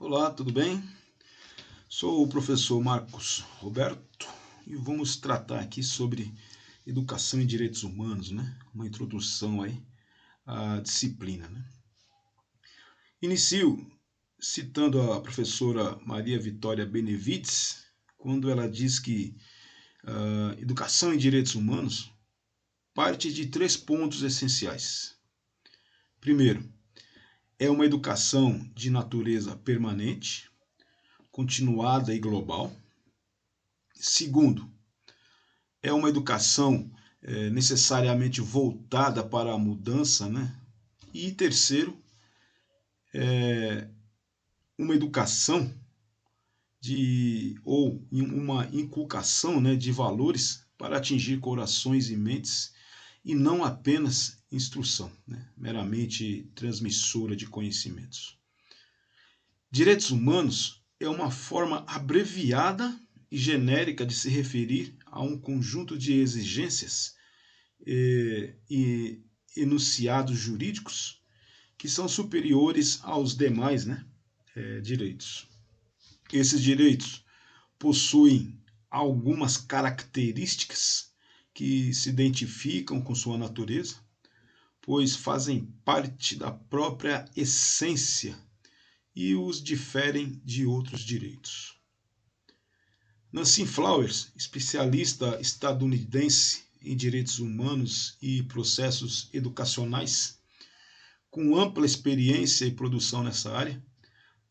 Olá, tudo bem? Sou o professor Marcos Roberto e vamos tratar aqui sobre educação e direitos humanos, né? Uma introdução aí à disciplina, né? Inicio citando a professora Maria Vitória Benevides, quando ela diz que educação e direitos humanos parte de três pontos essenciais. Primeiro, é uma educação de natureza permanente, continuada e global. Segundo, é uma educação necessariamente voltada para a mudança, né? E terceiro, uma educação ou uma inculcação, né, de valores para atingir corações e mentes e não apenas instrução, né, meramente transmissora de conhecimentos. Direitos humanos é uma forma abreviada e genérica de se referir a um conjunto de exigências e enunciados jurídicos que são superiores aos demais, né, direitos. Esses direitos possuem algumas características que se identificam com sua natureza, pois fazem parte da própria essência e os diferem de outros direitos. Nancy Flowers, especialista estadunidense em direitos humanos e processos educacionais, com ampla experiência e produção nessa área,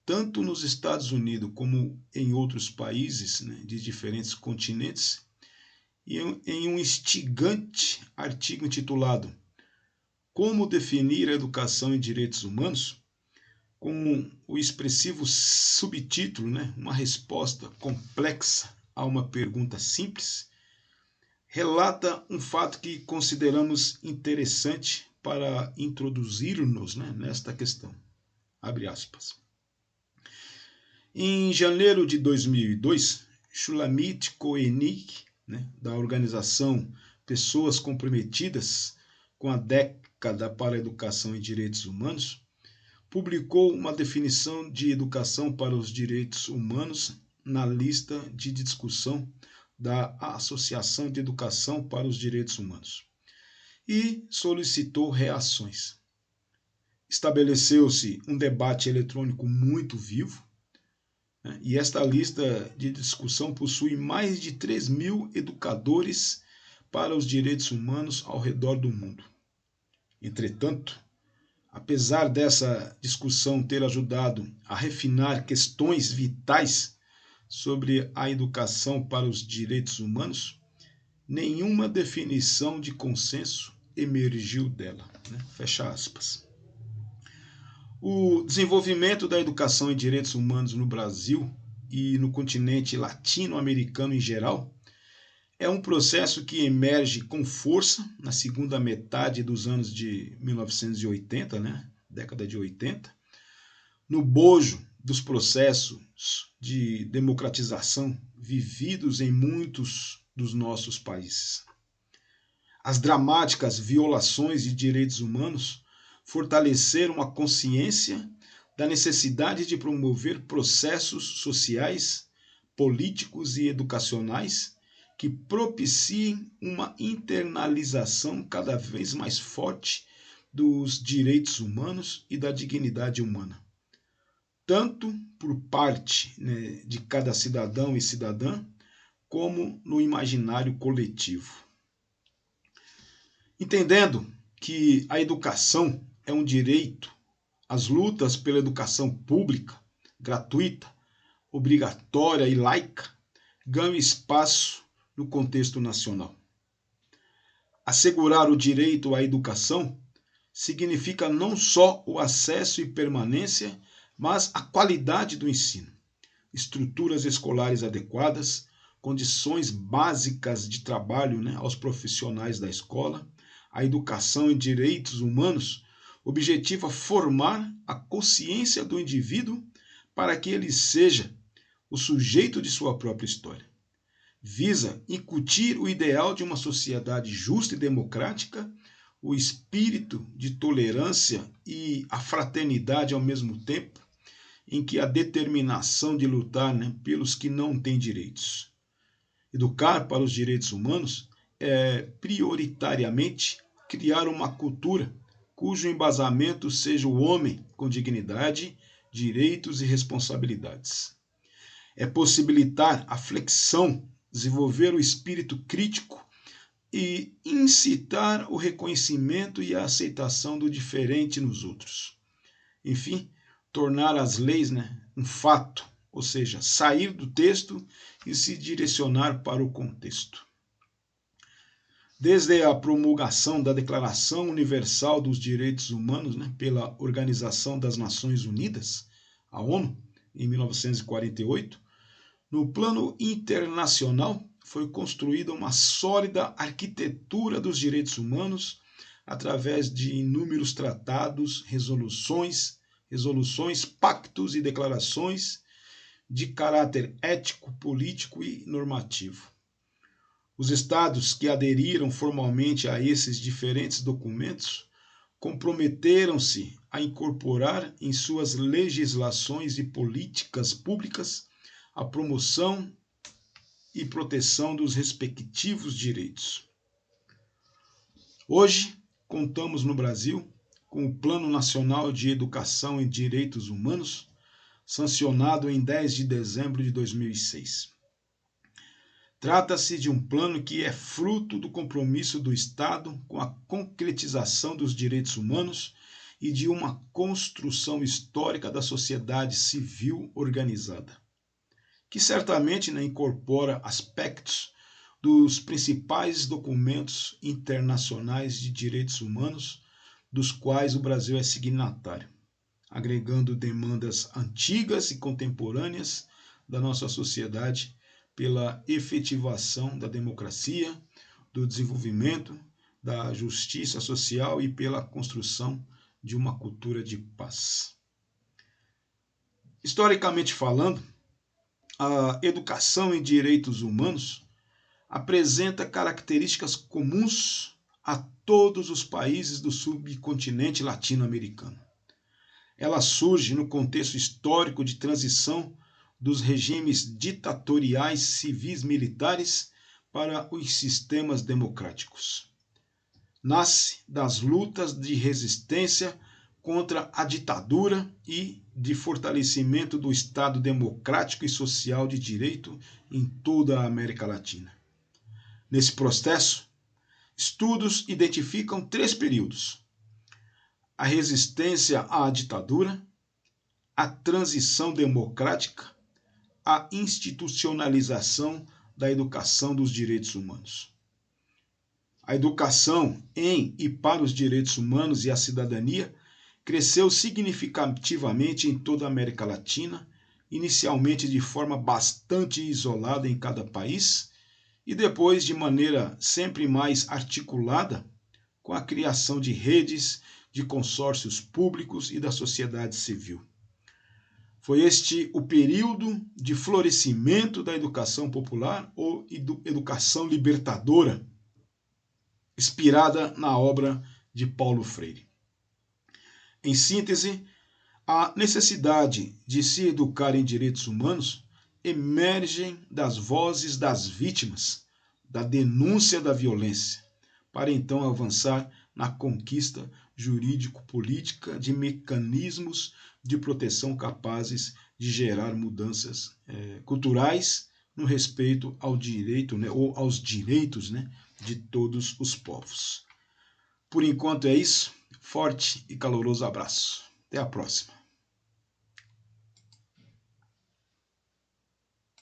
tanto nos Estados Unidos como em outros países, né, de diferentes continentes, e em um instigante artigo intitulado Como definir a educação em direitos humanos, com o expressivo subtítulo, né, uma resposta complexa a uma pergunta simples, relata um fato que consideramos interessante para introduzir-nos, né, nesta questão. Abre aspas. Em janeiro de 2002, Shulamit Koenig, né, da organização Pessoas Comprometidas com a Década para a Educação e Direitos Humanos, publicou uma definição de educação para os direitos humanos na lista de discussão da Associação de Educação para os Direitos Humanos e solicitou reações. Estabeleceu-se um debate eletrônico muito vivo, né, e esta lista de discussão possui mais de 3.000 educadores para os direitos humanos ao redor do mundo. Entretanto, apesar dessa discussão ter ajudado a refinar questões vitais sobre a educação para os direitos humanos, nenhuma definição de consenso emergiu dela, né? Fecha aspas. O desenvolvimento da educação em direitos humanos no Brasil e no continente latino-americano em geral é um processo que emerge com força na segunda metade dos anos de 1980, né? Década de 80, no bojo dos processos de democratização vividos em muitos dos nossos países. As dramáticas violações de direitos humanos fortaleceram a consciência da necessidade de promover processos sociais, políticos e educacionais que propiciem uma internalização cada vez mais forte dos direitos humanos e da dignidade humana, tanto por parte, né, de cada cidadão e cidadã, como no imaginário coletivo. Entendendo que a educação é um direito, as lutas pela educação pública, gratuita, obrigatória e laica ganham espaço no contexto nacional. Assegurar o direito à educação significa não só o acesso e permanência, mas a qualidade do ensino, estruturas escolares adequadas, condições básicas de trabalho, né, aos profissionais da escola. A educação em direitos humanos objetiva formar a consciência do indivíduo para que ele seja o sujeito de sua própria história. Visa incutir o ideal de uma sociedade justa e democrática, o espírito de tolerância e a fraternidade ao mesmo tempo, em que a determinação de lutar, né, pelos que não têm direitos. Educar para os direitos humanos é, prioritariamente, criar uma cultura cujo embasamento seja o homem com dignidade, direitos e responsabilidades. É possibilitar a flexão, desenvolver o espírito crítico e incitar o reconhecimento e a aceitação do diferente nos outros. Enfim, tornar as leis, né, um fato, ou seja, sair do texto e se direcionar para o contexto. Desde a promulgação da Declaração Universal dos Direitos Humanos, né, pela Organização das Nações Unidas, a ONU, em 1948, no plano internacional foi construída uma sólida arquitetura dos direitos humanos através de inúmeros tratados, resoluções, pactos e declarações de caráter ético, político e normativo. Os estados que aderiram formalmente a esses diferentes documentos comprometeram-se a incorporar em suas legislações e políticas públicas a promoção e proteção dos respectivos direitos. Hoje, contamos no Brasil com o Plano Nacional de Educação e Direitos Humanos, sancionado em 10 de dezembro de 2006. Trata-se de um plano que é fruto do compromisso do Estado com a concretização dos direitos humanos e de uma construção histórica da sociedade civil organizada, que certamente, né, incorpora aspectos dos principais documentos internacionais de direitos humanos, dos quais o Brasil é signatário, agregando demandas antigas e contemporâneas da nossa sociedade pela efetivação da democracia, do desenvolvimento, da justiça social e pela construção de uma cultura de paz. Historicamente falando, a educação em direitos humanos apresenta características comuns a todos os países do subcontinente latino-americano. Ela surge no contexto histórico de transição dos regimes ditatoriais civis militares para os sistemas democráticos. Nasce das lutas de resistência contra a ditadura e de fortalecimento do Estado democrático e social de direito em toda a América Latina. Nesse processo, estudos identificam 3 períodos: a resistência à ditadura, a transição democrática, a institucionalização da educação dos direitos humanos. A educação em e para os direitos humanos e a cidadania cresceu significativamente em toda a América Latina, inicialmente de forma bastante isolada em cada país e depois de maneira sempre mais articulada com a criação de redes, de consórcios públicos e da sociedade civil. Foi este o período de florescimento da educação popular ou educação libertadora, inspirada na obra de Paulo Freire. Em síntese, a necessidade de se educar em direitos humanos emerge das vozes das vítimas, da denúncia da violência, para então avançar na conquista jurídico-política de mecanismos de proteção capazes de gerar mudanças culturais no respeito ao direito, né, ou aos direitos, né, de todos os povos. Por enquanto é isso. Forte e caloroso abraço. Até a próxima.